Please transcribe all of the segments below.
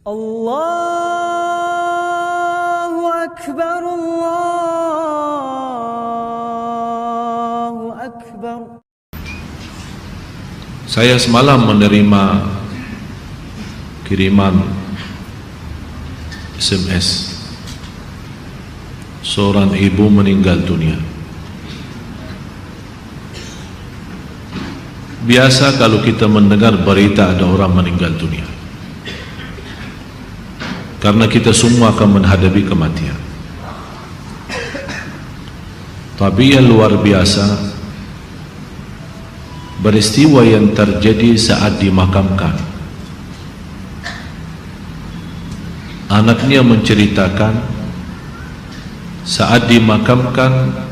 Allahu Akbar, Allahu Akbar. Saya semalam menerima kiriman SMS. Seorang ibu meninggal dunia. Biasa kalau kita mendengar berita ada orang meninggal dunia, karena kita semua akan menghadapi kematian. Tapi yang luar biasa, peristiwa yang terjadi saat dimakamkan. Anaknya menceritakan saat dimakamkan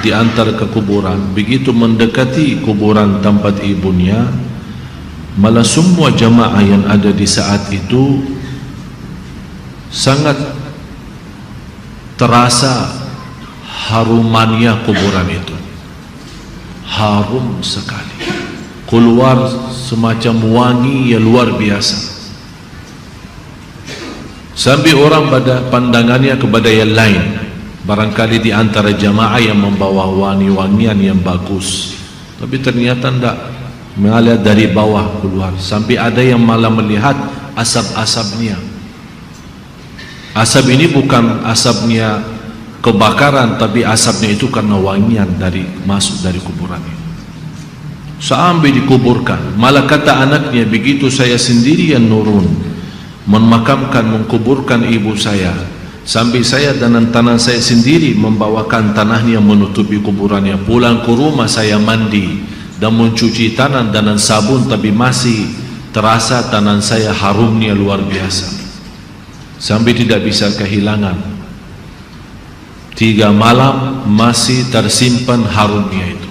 diantar ke kuburan, begitu mendekati kuburan tempat ibunya, malah semua jamaah yang ada di saat itu sangat terasa harumannya kuburan itu. Harum sekali, keluar semacam wangi yang luar biasa, sampai orang pada pandangannya kepada yang lain. Barangkali di antara jamaah yang membawa wangi-wangian yang bagus, tapi ternyata tidak, mengalir dari bawah keluar, sampai ada yang malah melihat asap-asapnya. Asap ini bukan asapnya kebakaran, tapi asapnya itu karena wangian dari masuk dari kuburan itu. Sampai dikuburkan, malah kata anaknya, begitu saya sendiri yang nurun memakamkan, mengkuburkan ibu saya, sampai saya dan tanah saya sendiri membawakan tanahnya menutupi kuburannya. Pulang ke rumah saya mandi dan mencuci tanah dengan sabun, tapi masih terasa tanah saya harumnya luar biasa, sampai tidak bisa kehilangan. 3 malam masih tersimpan harumnya itu.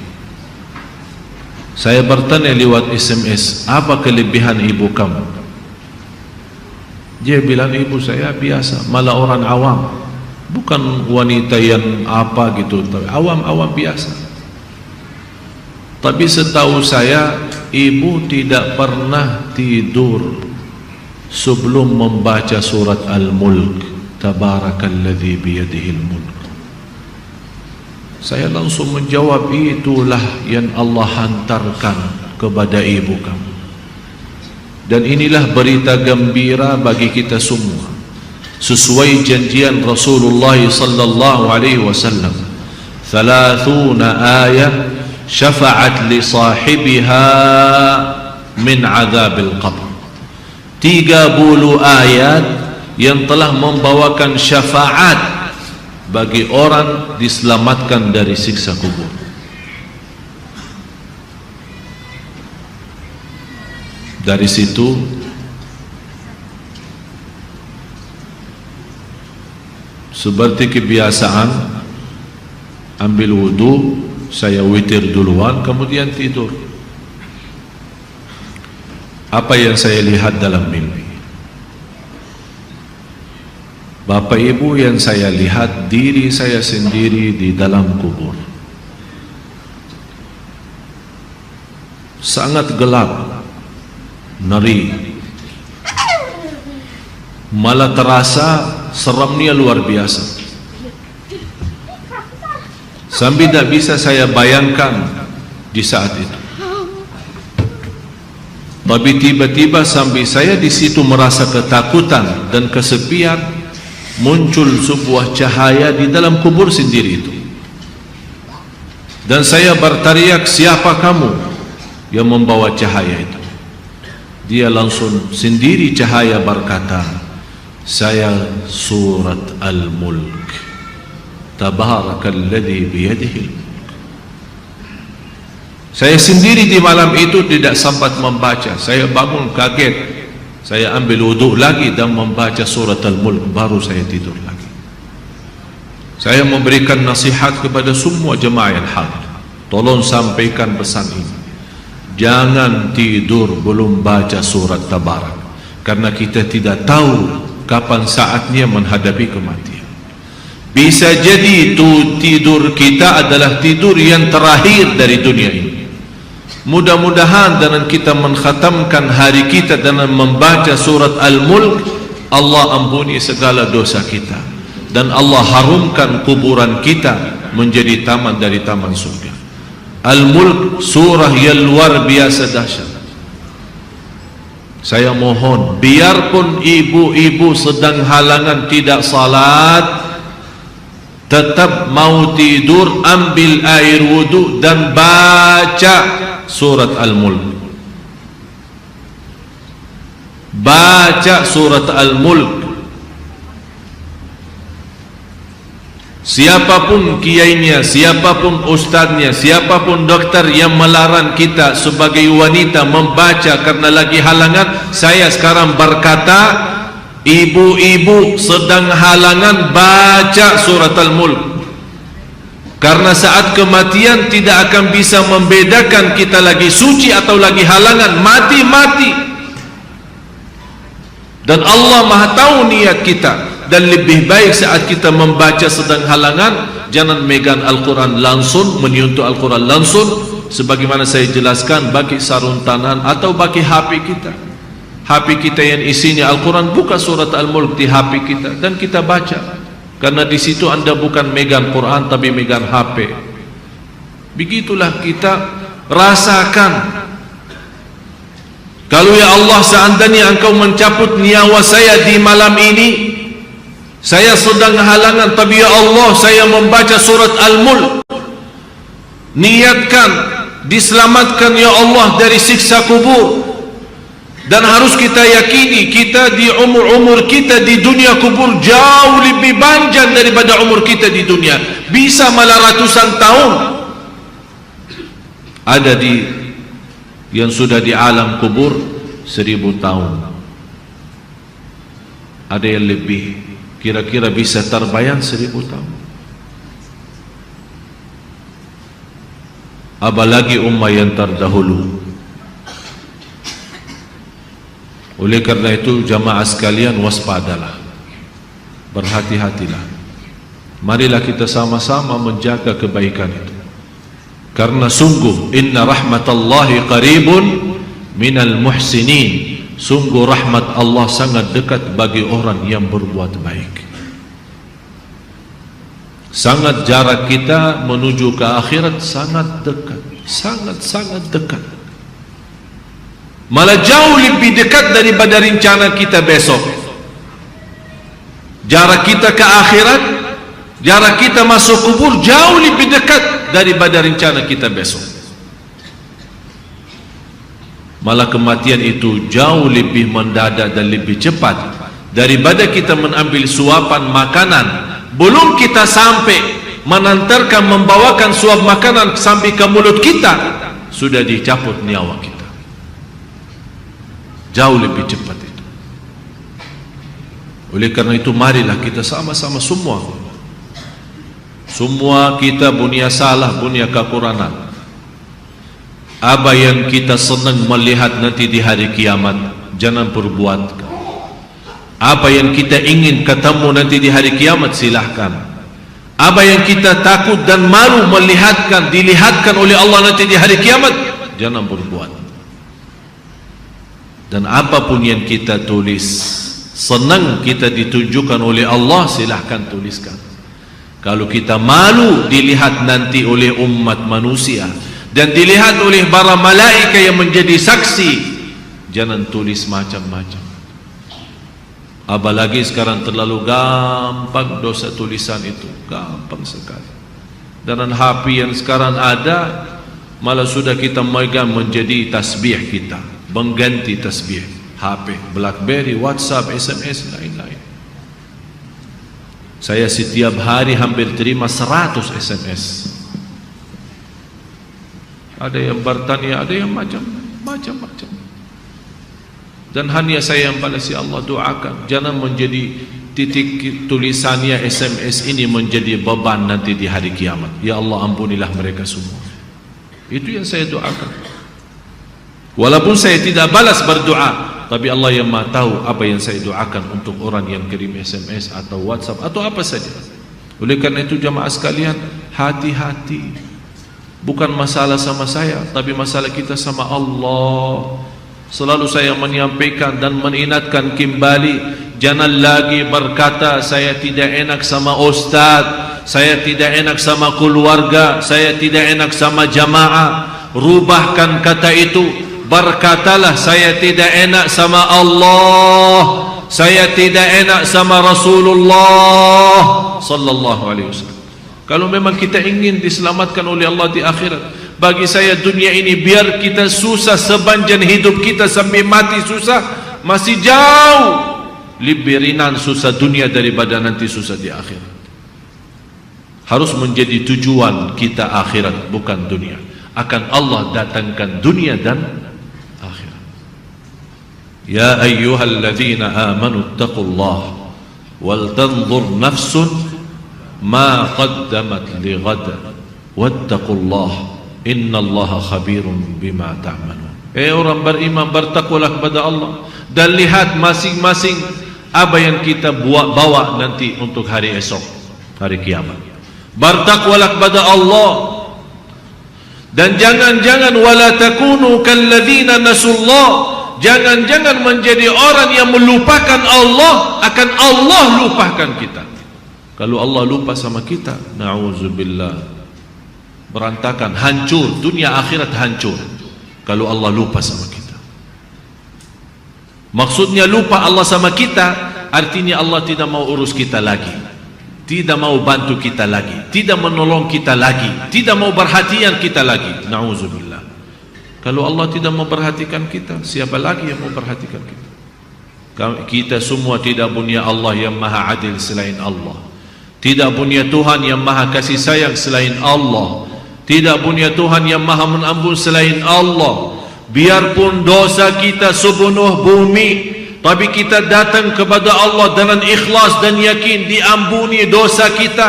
Saya bertanya lewat SMS, apa kelebihan ibu kamu? Dia bilang, ibu saya biasa, malah orang awam, bukan wanita yang apa gitu, awam-awam biasa. Tapi setahu saya, ibu tidak pernah tidur sebelum membaca surat Al-Mulk, Tabarakalladzi biyadihil mulk. Saya langsung menjawab, itulah yang Allah hantarkan kepada ibu kamu. Dan inilah berita gembira bagi kita semua, sesuai janjian Rasulullah sallallahu alaihi wasallam, 30 ayat syafa'at li sahibiha min azabil qabr. 30 ayat yang telah membawakan syafaat bagi orang diselamatkan dari siksa kubur. Dari situ seperti kebiasaan, ambil wudu, saya witir duluan, kemudian tidur. Apa yang saya lihat dalam mimpi? Bapak ibu, yang saya lihat diri saya sendiri di dalam kubur. Sangat gelap, ngeri, malah terasa seramnya luar biasa, sampai tidak bisa saya bayangkan di saat itu. Tapi tiba-tiba sampai saya di situ merasa ketakutan dan kesepian, muncul sebuah cahaya di dalam kubur sendiri itu, dan saya berteriak, siapa kamu yang membawa cahaya itu? Dia langsung sendiri cahaya berkata, saya surat Al-Mulk, Tabarakalladzi biyadihil mulk. Saya sendiri di malam itu tidak sempat membaca. Saya bangun kaget, saya ambil wudhu lagi dan membaca surat Al-Mulk, baru saya tidur lagi. Saya memberikan nasihat kepada semua jemaah yang hadir, tolong sampaikan pesan ini, jangan tidur belum baca surat Tabarak, karena kita tidak tahu kapan saatnya menghadapi kematian. Bisa jadi itu tidur kita adalah tidur yang terakhir dari dunia ini. Mudah-mudahan dengan kita mengkhatamkan hari kita dengan membaca surat Al-Mulk, Allah ampuni segala dosa kita, dan Allah harumkan kuburan kita menjadi taman dari taman surga. Al-Mulk, surah yang luar biasa dahsyat. Saya mohon, biarpun ibu-ibu sedang halangan tidak salat, tetap mau tidur, ambil air wudu dan baca surat Al-Mulk. Baca surat Al-Mulk. Siapapun kiainya, siapapun ustaznya, siapapun dokter yang melarang kita sebagai wanita membaca karena lagi halangan, saya sekarang berkata, ibu-ibu sedang halangan, baca surat Al-Mulk. Karena saat kematian tidak akan bisa membedakan kita lagi suci atau lagi halangan, mati-mati. Dan Allah Maha tahu niat kita. Dan lebih baik saat kita membaca sedang halangan, jangan megang Al-Quran langsung, menyentuh Al-Quran langsung, sebagaimana saya jelaskan, bagi sarung tangan atau bagi HP kita. HP kita yang isinya Al-Quran, buka surat Al-Mulk di HP kita dan kita baca. Karena di situ Anda bukan megang Quran tapi megang HP. Begitulah kita rasakan. Kalau ya Allah, seandainya Engkau mencabut nyawa saya di malam ini, saya sedang halangan, tapi ya Allah, saya membaca surat Al-Mulk, niatkan diselamatkan ya Allah dari siksa kubur. Dan harus kita yakini, kita di umur kita di dunia kubur jauh lebih panjang daripada umur kita di dunia, bisa malah ratusan tahun. Ada yang sudah di alam kubur 1000 tahun, ada yang lebih, kira-kira bisa terbayang 1000 tahun. Apalagi ummah yang terdahulu. Oleh karena itu jamaah sekalian, waspadalah, berhati-hatilah. Marilah kita sama-sama menjaga kebaikan itu. Karena sungguh inna rahmatallahi qaribun minal muhsinin. Sungguh rahmat Allah sangat dekat bagi orang yang berbuat baik. Sangat jarak kita menuju ke akhirat sangat dekat, sangat dekat. Malah jauh lebih dekat daripada rencana kita besok. Jarak kita ke akhirat, jarak kita masuk kubur jauh lebih dekat daripada rencana kita besok. Malah kematian itu jauh lebih mendadak dan lebih cepat daripada kita mengambil suapan makanan. Belum kita sampai menantarkan, membawakan suap makanan sampai ke mulut kita, sudah dicabut nyawa kita. Jauh lebih cepat itu. Oleh karena itu marilah kita sama-sama semua kita punya salah, punya kekurangan. Apa yang kita senang melihat nanti di hari kiamat, jangan perbuat. Apa yang kita ingin ketemu nanti di hari kiamat, silahkan. Apa yang kita takut dan malu dilihatkan oleh Allah nanti di hari kiamat, jangan berbuat. Dan apapun yang kita tulis, senang kita ditunjukkan oleh Allah, silahkan tuliskan. Kalau kita malu dilihat nanti oleh umat manusia dan dilihat oleh para malaikat yang menjadi saksi, jangan tulis macam-macam. Apalagi sekarang terlalu gampang dosa tulisan itu, gampang sekali. Dan HP yang sekarang ada, malah sudah kita megang menjadi tasbih kita, mengganti tasbih. HP, BlackBerry, WhatsApp, SMS, lain-lain. Saya setiap hari hampir terima 100 SMS. Ada yang bertanya, ada yang macam-macam. Dan hanya saya yang balas, ya Allah, doakan jangan menjadi titik tulisannya SMS ini menjadi beban nanti di hari kiamat. Ya Allah, ampunilah mereka semua. Itu yang saya doakan. Walaupun saya tidak balas berdoa, tapi Allah yang Maha tahu apa yang saya doakan untuk orang yang kirim SMS atau WhatsApp atau apa saja. Oleh karena itu jamaah sekalian, hati-hati. Bukan masalah sama saya, tapi masalah kita sama Allah. Selalu saya menyampaikan dan mengingatkan kembali, jangan lagi berkata saya tidak enak sama ustaz, saya tidak enak sama keluarga, saya tidak enak sama jamaah. Rubahkan kata itu, berkatalah saya tidak enak sama Allah, saya tidak enak sama Rasulullah sallallahu alaihi wasallam. Kalau memang kita ingin diselamatkan oleh Allah di akhirat, bagi saya dunia ini biar kita susah sepanjang hidup kita sampai mati susah, masih jauh lebih ringan susah dunia daripada nanti susah di akhirat. Harus menjadi tujuan kita akhirat, bukan dunia. Akan Allah datangkan dunia dan akhirat. Ya ayyuhalladzina amanu taqullaha wal tanzur nafsun ma qaddamat lighad wattaqullaha innallaha khabirun bima ta'malun. Orang beriman, bertakwalah kepada Allah dan lihat masing-masing apa yang kita bawa nanti untuk hari esok, hari kiamat. Bertakwalah kepada Allah dan jangan-jangan wala takunu kalladzina nasullah, jangan-jangan menjadi orang yang melupakan Allah, akan Allah lupakan kita. Kalau Allah lupa sama kita, na'udzubillah, berantakan, hancur, dunia akhirat hancur kalau Allah lupa sama kita. Maksudnya lupa Allah sama kita, artinya Allah tidak mau urus kita lagi, tidak mau bantu kita lagi, tidak menolong kita lagi, tidak mau perhatian kita lagi. Na'udzubillah. Kalau Allah tidak mau perhatikan kita, siapa lagi yang mau perhatikan kita? Kita semua tidak punya Allah yang maha adil selain Allah, tidak punya Tuhan yang maha kasih sayang selain Allah, tidak punya Tuhan yang maha mengampun selain Allah. Biarpun dosa kita sepenuh bumi, tapi kita datang kepada Allah dengan ikhlas dan yakin diampuni dosa kita,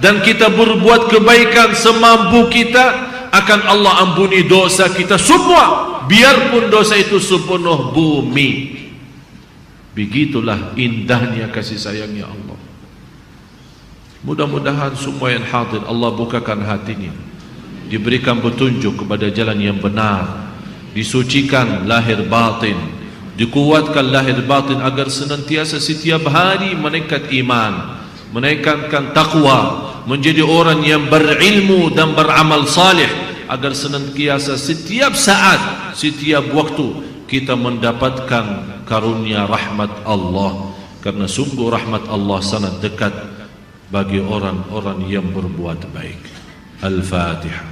dan kita berbuat kebaikan semampu kita, akan Allah ampuni dosa kita semua, biarpun dosa itu sepenuh bumi. Begitulah indahnya kasih sayangnya Allah. Mudah-mudahan semua yang hadir Allah bukakan hatinya, diberikan petunjuk kepada jalan yang benar, disucikan lahir batin, dikuatkan lahir batin agar senantiasa setiap hari meningkat iman, meningkatkan takwa, menjadi orang yang berilmu dan beramal salih, agar senantiasa setiap saat, setiap waktu kita mendapatkan karunia rahmat Allah, karena sungguh rahmat Allah sangat dekat bagi orang-orang yang berbuat baik. Al-Fatihah.